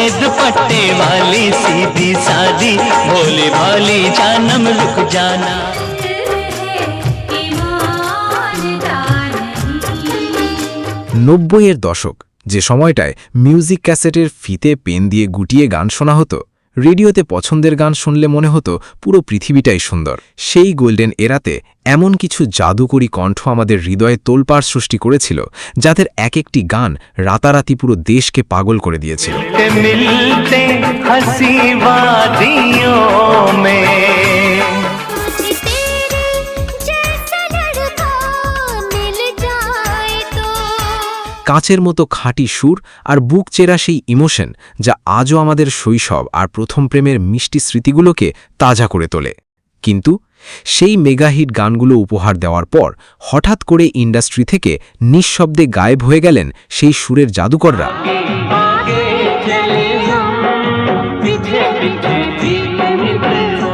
सफेद पट्टे वाली सीधी सादी भोली भाली जानम रुक जाना। 90-এর দশক, যে সময়টায় মিউজিক ক্যাসেটের ফিতে পেন দিয়ে গুটিয়ে গান শোনা হতো, রেডিওতে পছন্দের গান শুনলে মনে হতো পুরো পৃথিবীটাই সুন্দর। সেই গোল্ডেন এরাতে এমন কিছু জাদুকরী কণ্ঠ আমাদের হৃদয়ে তোলপাড় সৃষ্টি করেছিল, যাদের এক একটি গান রাতারাতি পুরো দেশকে পাগল করে দিয়েছিল। কাঁচের মতো খাঁটি সুর আর বুক চেরা সেই ইমোশন, যা আজও আমাদের শৈশব আর প্রথম প্রেমের মিষ্টি স্মৃতিগুলোকে তাজা করে তোলে। কিন্তু সেই মেগাহিট গানগুলো উপহার দেওয়ার পর হঠাৎ করে ইন্ডাস্ট্রি থেকে নিঃশব্দে গায়েব হয়ে গেলেন সেই সুরের জাদুকররা।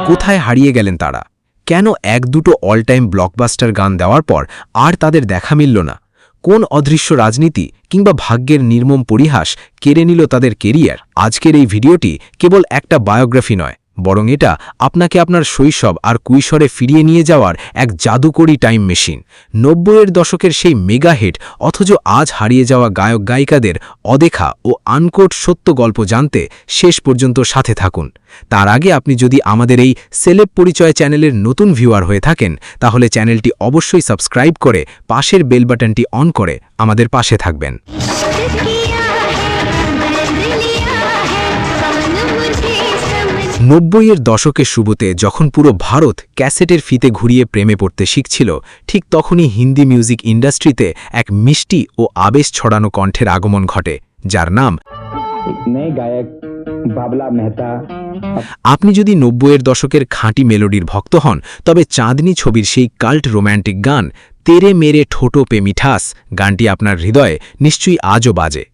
কোথায় হারিয়ে গেলেন তারা? কেন এক দুটো অল টাইম ব্লকবাস্টার গান দেওয়ার পর আর তাদের দেখা মিলল না? কোন অদৃশ্য রাজনীতি কিংবা ভাগ্যের নির্মম পরিহাস কেড়ে নিল তাদের কেরিয়ার? আজকের এই ভিডিওটি কেবল একটা বায়োগ্রাফি নয়, বরং এটা আপনাকে আপনার শৈশব আর কৈশোরে ফিরিয়ে নিয়ে যাওয়ার এক জাদুকরী টাইম মেশিন। 90-এর দশকের সেই মেগা হিট অথচ আজ হারিয়ে যাওয়া গায়ক গায়িকাদের অদেখা ও আনকোট সত্য গল্প জানতে শেষ পর্যন্ত সাথে থাকুন। তার আগে আপনি যদি আমাদের এই সেলেব পরিচয় চ্যানেলের নতুন ভিউয়ার হয়ে থাকেন, তাহলে চ্যানেলটি অবশ্যই সাবস্ক্রাইব করে পাশের বেল বাটনটি অন করে আমাদের পাশে থাকবেন। 90-এর দশকের শুরুতে যখন পুরো ভারত ক্যাসেটের ফিতে ঘুরিয়ে প্রেমে পড়তে শিখছিল, ঠিক তখনই হিন্দি মিউজিক ইন্ডাস্ট্রিতে এক মিষ্টি ও আবেশ ছড়ানো কণ্ঠের আগমন ঘটে, যার নাম গায়ক বাবলা মেহতা। আপনি যদি 90-এর দশকের খাঁটি মেলোডির ভক্ত হন, তবে চাঁদনি ছবির সেই কাল্ট রোম্যান্টিক গান তেরে মেরে ঠোঁটো পে মিঠাস গানটি আপনার হৃদয়ে নিশ্চয়ই আজও বাজে।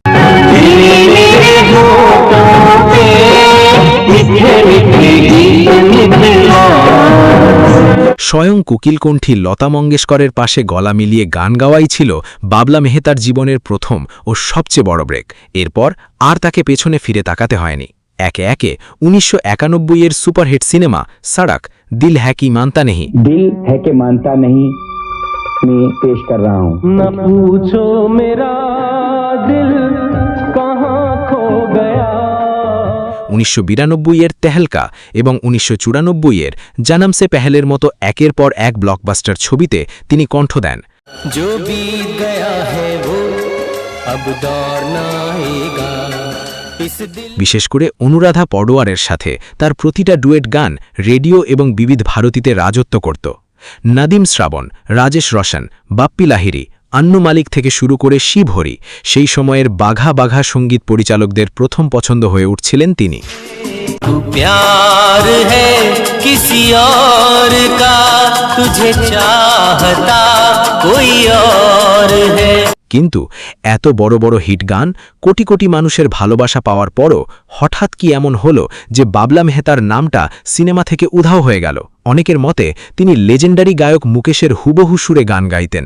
স্বয়ং কোকিলকণ্ঠী লতা মঙ্গেশকরের পাশে গলা মিলিয়ে গান গাওয়াই ছিল বাবলা মেহতার জীবনের প্রথম ও সবচেয়ে বড় ব্রেক। এরপর আর তাকে পেছনে ফিরে তাকাতে হয়নি। একে একে 1991-এর সুপারহিট সিনেমা সড়ক, দিল হ্যাঁ কি মানতা নেহি में पेश कर रहा हूं। न पूछो मेरा दिल कहां खो गया। 1992-এর তেহলকা এবং 1994-এর জনম সে পেহলের মতো একের পর এক ব্লকবাস্টার ছবিতে তিনি কণ্ঠ দেন। जो बीत गया है वो अब दौर ना आएगा। বিশেষ করে অনুরাধা পডোয়ারের সাথে তার প্রতিটা ডুয়েট গান রেডিও এবং বিবিধ ভারতীতে রাজত্ব করত। নাদিম শ্রাবণ, রাজেশ রোশন, বাপ্পি লাহিড়ী, আন্নু মালিক থেকে শুরু করে শিব হরি, সেই সময়ের বাঘা বাঘা সঙ্গীত পরিচালকদের প্রথম পছন্দ হয়ে উঠছিলেন তিনি। प्यार है किसी और का तुझे चाहता कोई और है। কিন্তু এত বড় বড় হিট গান, কোটি কোটি মানুষের ভালোবাসা পাওয়ার পরও হঠাৎ কি এমন হলো যে বাবলা মেহতার নামটা সিনেমা থেকে উধাও হয়ে গেল? অনেকের মতে তিনি লেজেন্ডারি গায়ক মুকেশের হুবহু সুরে গান গাইতেন।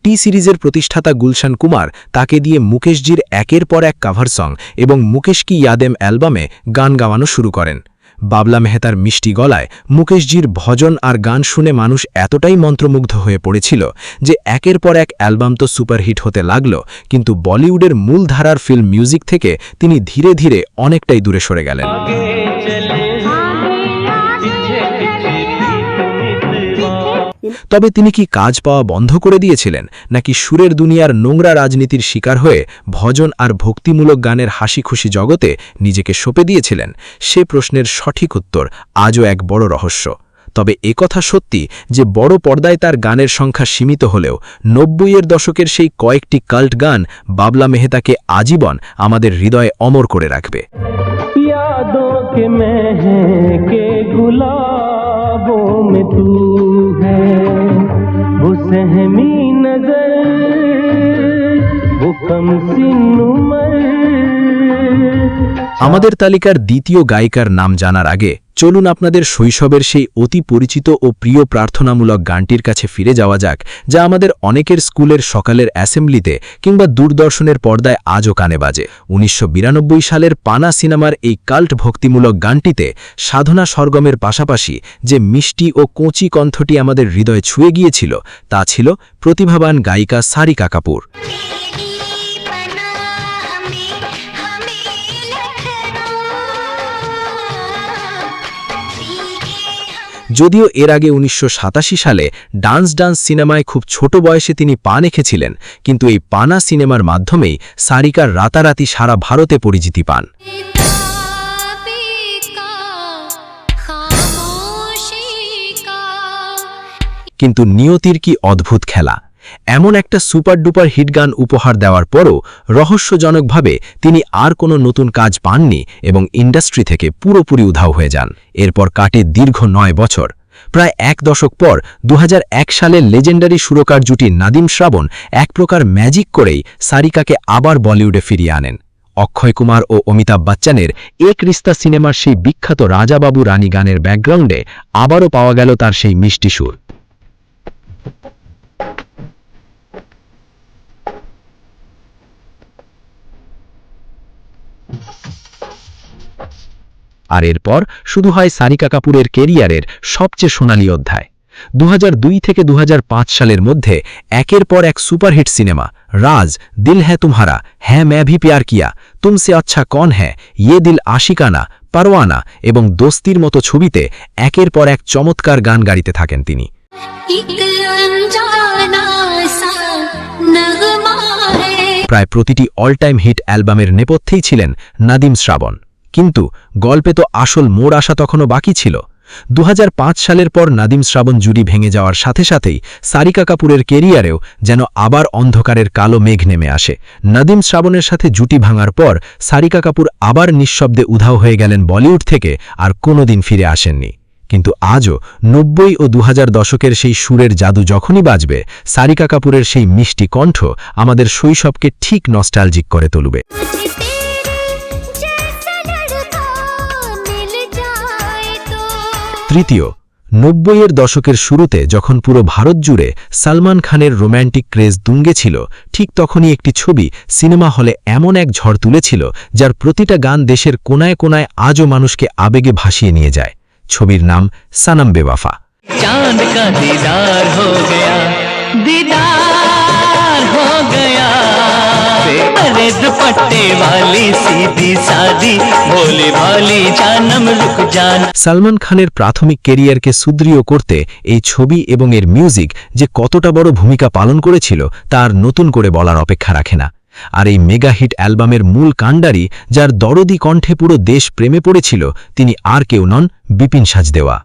টি সিরিজের প্রতিষ্ঠাতা গুলশান কুমার তাকে দিয়ে মুকেশজির একের পর এক কাভার সং এবং মুকেশ কি ইয়াদেম অ্যালবামে গান গাওয়ানো শুরু করেন। বাবলা মেহতার মিষ্টি গলায় মুকেশজির ভজন আর গান শুনে মানুষ এতটাই মন্ত্রমুগ্ধ হয়ে পড়েছিল যে একের পর এক অ্যালবাম তো সুপারহিট হতে লাগল, কিন্তু বলিউডের মূল ধারার ফিল্ম মিউজিক থেকে তিনি ধীরে ধীরে অনেকটাই দূরে সরে গেলেন। তবে তিনি কি কাজ পাওয়া বন্ধ করে দিয়েছিলেন, নাকি সুরের দুনিয়ার নোংরা রাজনীতির শিকার হয়ে ভজন আর ভক্তিমূলক গানের হাসি খুশি জগতে নিজেকে সঁপে দিয়েছিলেন? সে প্রশ্নের সঠিক উত্তর আজও এক বড় রহস্য। তবে একথা সত্যি যে বড় পর্দায় তার গানের সংখ্যা সীমিত হলেও 90-এর দশকের সেই কয়েকটি কাল্ট গান বাবলা মেহতাকে আজীবন আমাদের হৃদয়ে অমর করে রাখবে। सहमी नजर वो कम सी उम्र আমাদের তালিকার দ্বিতীয় গায়িকার নাম জানার আগে চলুন আপনাদের শৈশবের সেই অতি পরিচিত ও প্রিয় প্রার্থনামূলক গানটির কাছে ফিরে যাওয়া যাক, যা আমাদের অনেকের স্কুলের সকালের অ্যাসেম্বলিতে কিংবা দূরদর্শনের পর্দায় আজও কানে বাজে। ১৯৯২ সালের পানা সিনেমার এই কাল্ট ভক্তিমূলক গানটিতে সাধনা সরগমের পাশাপাশি যে মিষ্টি ও কচি কণ্ঠটি আমাদের হৃদয়ে ছুঁয়ে গিয়েছিল তা ছিল প্রতিভাবান গায়িকা সারিকা কাপুর। যদিও এর আগে ১৯৮৭ সালে ডান্স সিনেমায় খুব ছোট বয়সে তিনি পা রেখেছিলেন, কিন্তু এই পানা সিনেমার মাধ্যমেই সারিকার রাতারাতি সারা ভারতে পরিচিতি পান। কিন্তু নিয়তির কি অদ্ভুত খেলা! এমন একটা সুপার ডুপার হিট গান উপহার দেওয়ার পরও রহস্যজনকভাবে তিনি আর কোনো নতুন কাজ পাননি এবং ইন্ডাস্ট্রি থেকে পুরোপুরি উধাও হয়ে যান। এরপর কাটে দীর্ঘ ৯ বছর। প্রায় এক দশক পর ২০০১ সালের লেজেন্ডারি সুরকার জুটি নাদিম শ্রাবণ এক প্রকার ম্যাজিক করেই সারিকাকে আবার বলিউডে ফিরিয়ে আনেন। অক্ষয় কুমার ও অমিতাভ বচ্চনের এক রিস্তা সিনেমার সেই বিখ্যাত রাজাবাবু রানী গানের ব্যাকগ্রাউন্ডে আবারও পাওয়া গেল তার সেই মিষ্টি সুর। আর এরপর শুধু হয় সারিকা কাপুরের কেরিয়ারের সবচেয়ে সোনালী অধ্যায়। ২০০২ থেকে ২০০৫ সালের মধ্যে একের পর এক সুপারহিট সিনেমা রাজ, দিল হ্যায় তুমহারা, হ্যাঁ मैं भी प्यार किया, तुमसे अच्छा कौन है, ये दिल आशिकाना, পারওয়ানা এবং দোস্তির মতো ছবিতে একের পর এক চমৎকার গান গাইতে থাকেন তিনি। প্রায় প্রতিটি অল টাইম হিট অ্যালবামের নেপথ্যেই ছিলেন নাদিম শ্রাবণ। কিন্তু গল্পে তো আসল মোড় আসা তখনও বাকি ছিল। ২০০৫ সালের পর নাদিম শ্রাবণ জুড়ি ভেঙে যাওয়ার সাথে সাথেই সারিকা কাপুরের কেরিয়ারেও যেন আবার অন্ধকারের কালো মেঘ নেমে আসে। নাদিম শ্রাবণের সাথে জুটি ভাঙার পর সারিকা কাপুর আবার নিঃশব্দে উধাও হয়ে গেলেন বলিউড থেকে, আর কোনোদিন ফিরে আসেননি। কিন্তু আজও ৯০ ও ২০০০ দশকের সেই সুরের জাদু যখনই বাজবে, সারিকা কাপুরের সেই মিষ্টি কণ্ঠ আমাদের শৈশবকে ঠিক নস্টালজিক করে তুলবে। তৃতীয়, ৯০-এর দশকের শুরুতে যখন পুরো ভারত জুড়ে সালমান খানের রোম্যান্টিক ক্রেজ তুঙ্গে ছিল, ঠিক তখনই একটি ছবি সিনেমা হলে এমন এক ঝড় তুলেছিল যার প্রতিটা গান দেশের কোনায় কোনায় আজও মানুষকে আবেগে ভাসিয়ে নিয়ে যায়। ছবির নাম সনম বেওয়াফা। चांद का दीदार हो गया, दीदार हो गया, अरे दुपट्टे वाली सीधी सादी भोली भाली जानम रुक जाना। সালমান খানের প্রাথমিক কেরিয়ারকে সুদৃঢ় করতে এই ছবি এবং এর মিউজিক যে কতটা বড় ভূমিকা পালন করেছিল তার নতুন করে বলার অপেক্ষা রাখে না। আর এই মেগা হিট অ্যালবামের মূল কাণ্ডারি, যার দরদি কণ্ঠে পুরো দেশ প্রেমে পড়েছিল, তিনি আর কেউ নন, বিপিন সাজদেওয়া।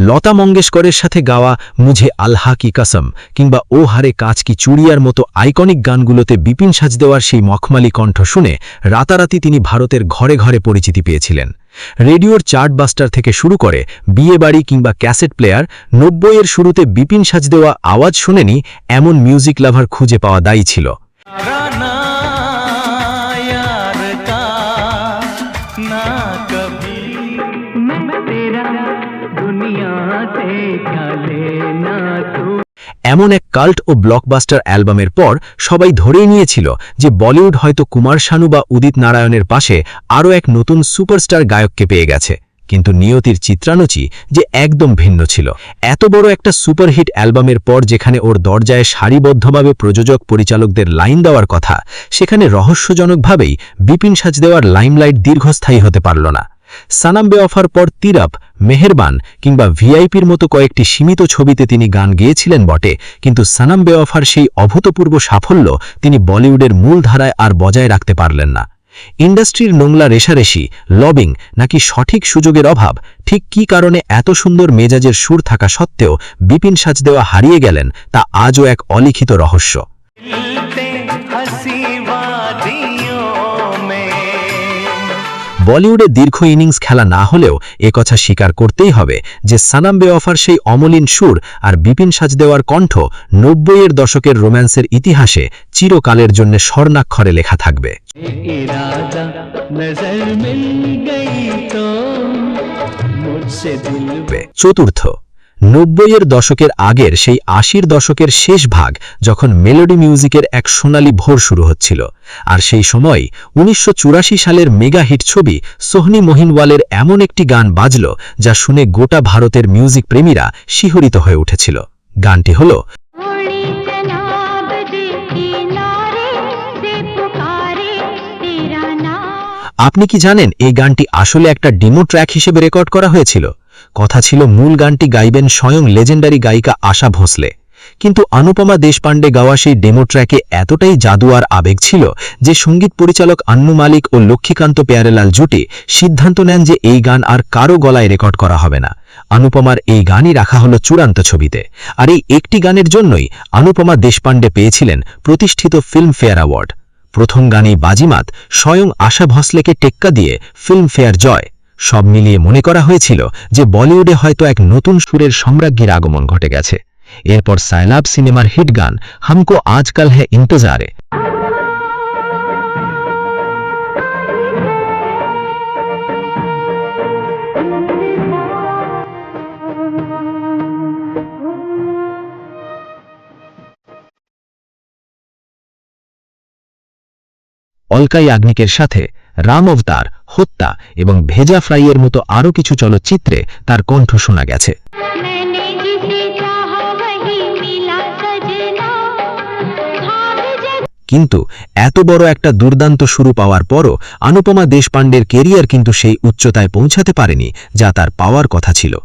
লতা মঙ্গেশকরের সাথে গাওয়া মুঝে আল্লাহ কি কসম কিংবা ও হারে কাঁচ কি চুড়িয়ার মতো আইকনিক গানগুলোতে বিপিন সাজদেওয়ার সেই মখমালি কণ্ঠ শুনে রাতারাতি তিনি ভারতের ঘরে ঘরে পরিচিতি পেয়েছিলেন। রেডিওর চার্টবাস্টার থেকে শুরু করে বিয়ে বাড়ি কিংবা ক্যাসেট প্লেয়ার, ৯০-এর শুরুতে বিপিন সাজদেওয়া আওয়াজ শুনেনি এমন মিউজিক লাভার খুঁজে পাওয়া দায়ী ছিল। এমন এক কাল্ট ও ব্লকবাস্টার অ্যালবামের পর সবাই ধরেই নিয়েছিল যে বলিউড হয়তো কুমার শানু বা উদিত নারায়ণের পাশে আরও এক নতুন সুপারস্টার গায়ককে পেয়ে গেছে। কিন্তু নিয়তির চিত্রানুচি যে একদম ভিন্ন ছিল। এত বড় একটা সুপারহিট অ্যালবামের পর যেখানে ওর দরজায় সারিবদ্ধভাবে প্রযোজক পরিচালকদের লাইন দেওয়ার কথা, সেখানে রহস্যজনকভাবেই বিপিন সাজদেওয়ার লাইমলাইট দীর্ঘস্থায়ী হতে পারল না। সনম বেওয়াফার পর তিরপ, মেহেরবান কিংবা ভিআইপির মতো কয়েকটি সীমিত ছবিতে তিনি গান গেয়েছিলেন বটে, কিন্তু সনম বেওয়াফার সেই অভূতপূর্ব সাফল্য তিনি বলিউডের মূল ধারায় আর বজায় রাখতে পারলেন না। ইন্ডাস্ট্রির নোংলা রেশারেশি, লবিং নাকি সঠিক সুযোগের অভাব, ঠিক কী কারণে এত সুন্দর মেজাজের সুর থাকা সত্ত্বেও বিপিন সাজদেওয়া হারিয়ে গেলেন তা আজও এক অলিখিত রহস্য। বলিউডে দীর্ঘ ইনিংস খেলা না হলেও একথা স্বীকার করতেই হবে যে সানাম বেওয়াফার সেই অমলিন সুর আর বিপিন সাজদেওয়ার কণ্ঠ ৯০-এর দশকের রোম্যান্সের ইতিহাসে চিরকালের জন্য স্বর্ণাক্ষরে লেখা থাকবে। इरादा नजर मिल गई तो मुझसे दिल চতুর্থ, ৯০-এর দশকের আগের সেই ৮০-র দশকের শেষ ভাগ যখন মেলোডি মিউজিকের এক সোনালি ভোর শুরু হচ্ছিল, আর সেই সময় ১৯৮৪ সালের মেগা হিট ছবি সোহনি মোহিনওয়ালের এমন একটি গান বাজল যা শুনে গোটা ভারতের মিউজিক প্রেমীরা শিহরিত হয়ে উঠেছিল। গানটি হল আপনি কি জানেন এই গানটি আসলে একটা ডেমো ট্র্যাক হিসেবে রেকর্ড করা হয়েছিল? কথা ছিল মূল গানটি গাইবেন স্বয়ং লেজেন্ডারি গায়িকা আশা ভোসলে, কিন্তু অনুপমা দেশপান্ডে গাওয়া সেই ডেমো ট্র্যাকে এতটাই জাদু আর আবেগ ছিল যে সঙ্গীত পরিচালক আন্নু মালিক ও লক্ষ্মীকান্ত প্যারেলাল জুটি সিদ্ধান্ত নেন যে এই গান আর কারো গলায় রেকর্ড করা হবে না। অনুপমার এই গানই রাখা হলো চূড়ান্ত ছবিতে, আর এই একটি গানের জন্যই অনুপমা দেশপান্ডে পেয়েছিলেন প্রতিষ্ঠিত ফিল্মফেয়ার অ্যাওয়ার্ড। প্রথম গানেই বাজিমাত স্বয়ং আশা ভোসলেকে টেক্কা দিয়ে ফিল্মফেয়ার জয়। সব মিলিয়ে মনে করা হয়েছিল যে বলিউডে হয়তো এক নতুন সুরের সম্রাজ্ঞীর আগমন ঘটে গেছে। এরপর সায়লাব সিনেমার হিট গান হামকো আজকাল হ্যায় ইন্তজারে অলকা ইয়াগনিকের সাথে রাম অবতার, হত্যা এবং ভেজা ফ্রাইয়ের মতো আরও কিছু চলচ্চিত্রে তার কণ্ঠ শোনা গেছে। কিন্তু এত বড় একটা দুর্দান্ত শুরু পাওয়ার পরও অনুপমা দেশপান্ডের কেরিয়ার কিন্তু সেই উচ্চতায় পৌঁছাতে পারেনি যা তার পাওয়ার কথা ছিল।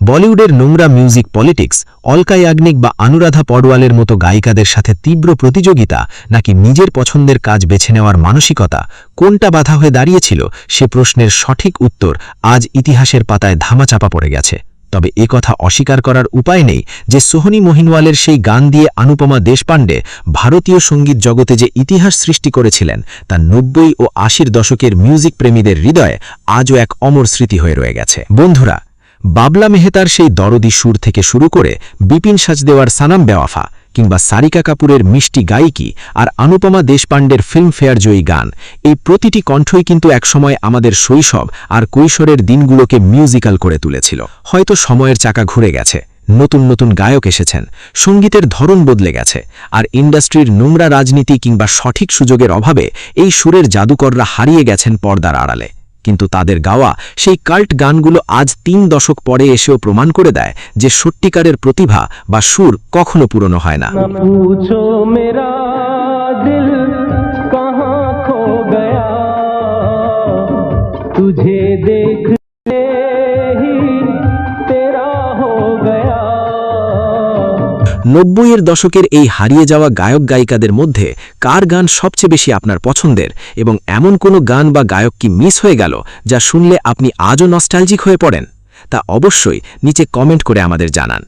বলিউডের নোংরা মিউজিক পলিটিক্স, অলকা ইয়াগনিক বা অনুরাধা পডওয়ালের মতো গায়িকাদের সাথে তীব্র প্রতিযোগিতা, নাকি নিজের পছন্দের কাজ বেছে নেওয়ার মানসিকতা, কোনটা বাধা হয়ে দাঁড়িয়েছিল সে প্রশ্নের সঠিক উত্তর আজ ইতিহাসের পাতায় ধামাচাপা পড়ে গেছে। তবে একথা অস্বীকার করার উপায় নেই যে সোহনি মোহিনওয়ালের সেই গান দিয়ে অনুপমা দেশপান্ডে ভারতীয় সঙ্গীত জগতে যে ইতিহাস সৃষ্টি করেছিলেন তা ৯০ ও ৮০-র দশকের মিউজিক প্রেমীদের হৃদয়ে আজও এক অমর স্মৃতি হয়ে রয়ে গেছে। বন্ধুরা, বাবলা মেহতার সেই দরদি সুর থেকে শুরু করে বিপিন সাজদেওয়ার সানাম বেওয়াফা কিংবা সারিকা কাপুরের মিষ্টি গায়িকি আর অনুপমা দেশপান্ডের ফিল্মফেয়ার জয়ী গান, এই প্রতিটি কণ্ঠই কিন্তু একসময় আমাদের শৈশব আর কৈশোরের দিনগুলোকে মিউজিক্যাল করে তুলেছিল। হয়তো সময়ের চাকা ঘুরে গেছে, নতুন নতুন গায়ক এসেছেন, সঙ্গীতের ধরন বদলে গেছে, আর ইন্ডাস্ট্রির নোংরা রাজনীতি কিংবা সঠিক সুযোগের অভাবে এই সুরের জাদুকররা হারিয়ে গেছেন পর্দার আড়ালে। কিন্তু তাদের গাওয়া সেই কাল্ট গানগুলো আজ ৩ দশক পরে এসেও প্রমাণ করে দেয় যে সত্যিকারের প্রতিভা বা সুর কখনো পুরনো হয় না। पूछो मेरा दिल कहाँ खो गया, तुझे देखते ही तेरा हो गया। ৯০-এর দশকের এই হারিয়ে যাওয়া গায়ক গায়িকাদের মধ্যে কার গান সবচেয়ে বেশি আপনার পছন্দের, এবং এমন কোনো গান বা গায়ক কি মিস হয়ে গেল যা শুনলে আপনি আজও নস্টালজিক হয়ে পড়েন? তা অবশ্যই নিচে কমেন্ট করে আমাদের জানান।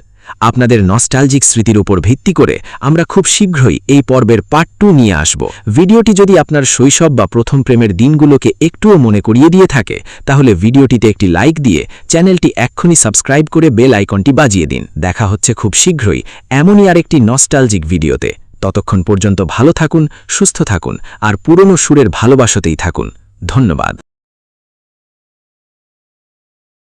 আপনাদের নস্টালজিক স্মৃতির উপর ভিত্তি করে আমরা খুব শীঘ্রই এই পর্বের পার্ট 2 নিয়ে আসব। ভিডিওটি যদি আপনার শৈশব বা প্রথম প্রেমের দিনগুলোকে একটুও মনে করিয়ে দিয়ে থাকে তাহলে ভিডিওটিতে একটি লাইক দিয়ে চ্যানেলটি এক্ষুনি সাবস্ক্রাইব করে বেল আইকনটি বাজিয়ে দিন। দেখা হচ্ছে খুব শীঘ্রই এমনই আরেকটি নস্টালজিক ভিডিওতে। ততক্ষণ পর্যন্ত ভালো থাকুন, সুস্থ থাকুন আর পুরনো সুরের ভালোবাসাতেই থাকুন। ধন্যবাদ।